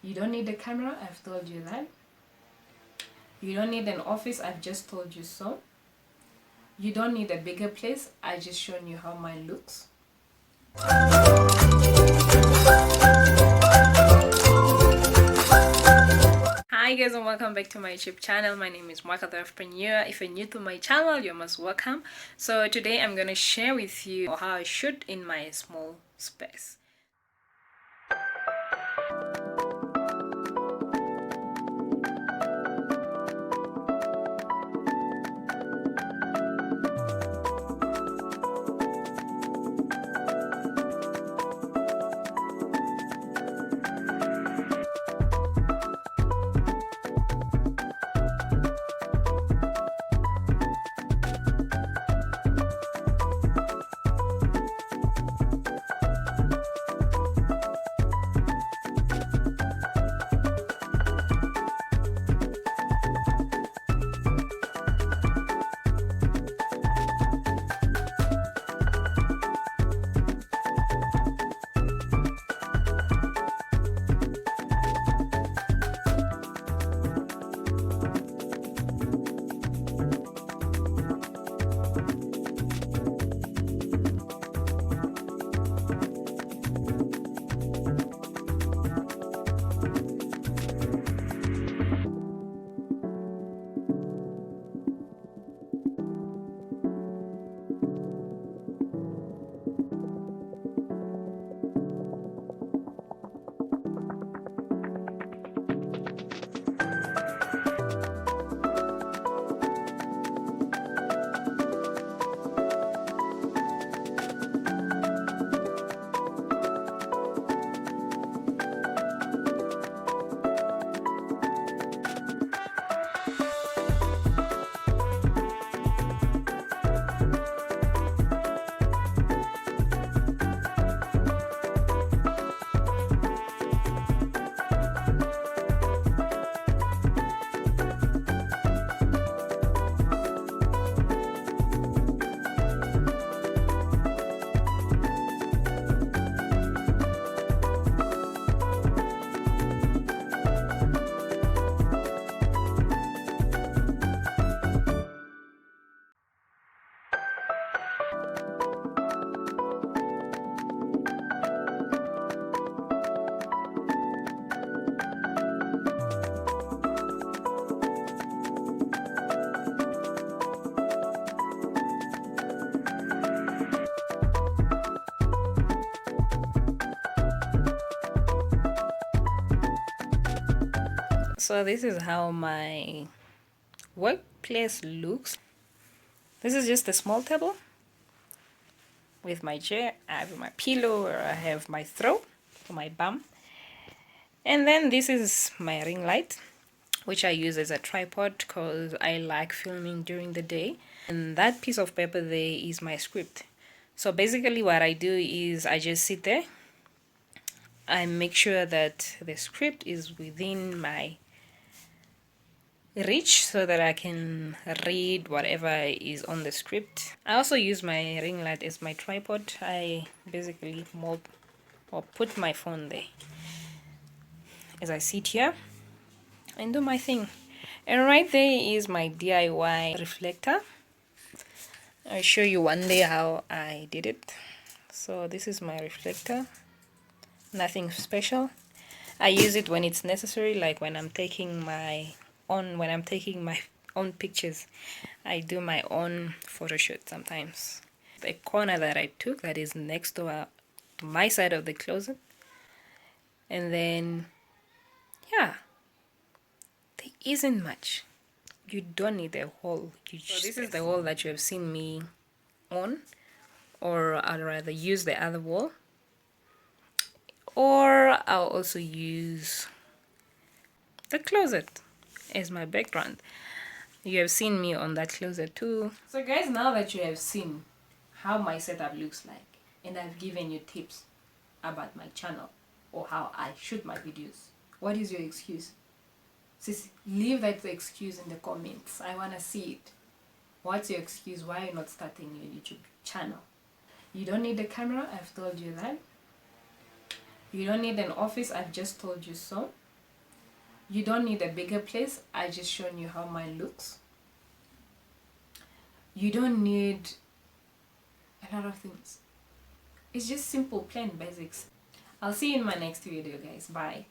You don't need a camera, I've told you that. You don't need an office, I've just told you so. You don't need a bigger place, I just shown you how mine looks. Hi guys, and welcome back to my YouTube channel. My name is Mwaka the Wifeprenuer. If you're new to my channel, you're most welcome. So today I'm gonna share with you how I shoot in my small space. So this is how my workplace looks. This is just a small table with my chair. I have my pillow, or I have my throw for my bum. And then this is my ring light, which I use as a tripod because I like filming during the day. And that piece of paper there is my script. So basically what I do is I just sit there. I make sure that the script is within my reach so that I can read whatever is on the script. I also use my ring light as my tripod. I basically mold or put my phone there as I sit here and do my thing. And right there is my DIY reflector. I'll show you one day how I did it. So this is my reflector. Nothing special. I use it when it's necessary, like when I'm taking my own pictures. I do my own photo shoot sometimes. The corner that I took, that is next to my side of the closet. And then, yeah, there isn't much. You don't need a whole huge space. So this is the wall that you have seen me on, or I'd rather use the other wall. Or I'll also use the closet as my background. You have seen me on that closet too. So guys, now that you have seen how my setup looks like, and I've given you tips about my channel or how I shoot my videos, what is your excuse? Sis, leave that excuse in the comments. I want to see it. What's your excuse? Why are you not starting your YouTube channel? You don't need a camera, I've told you that. You don't need an office, I've just told you so. You don't need a bigger place. I just shown you how mine looks. You don't need a lot of things. It's just simple, plain basics. I'll see you in my next video, guys. Bye.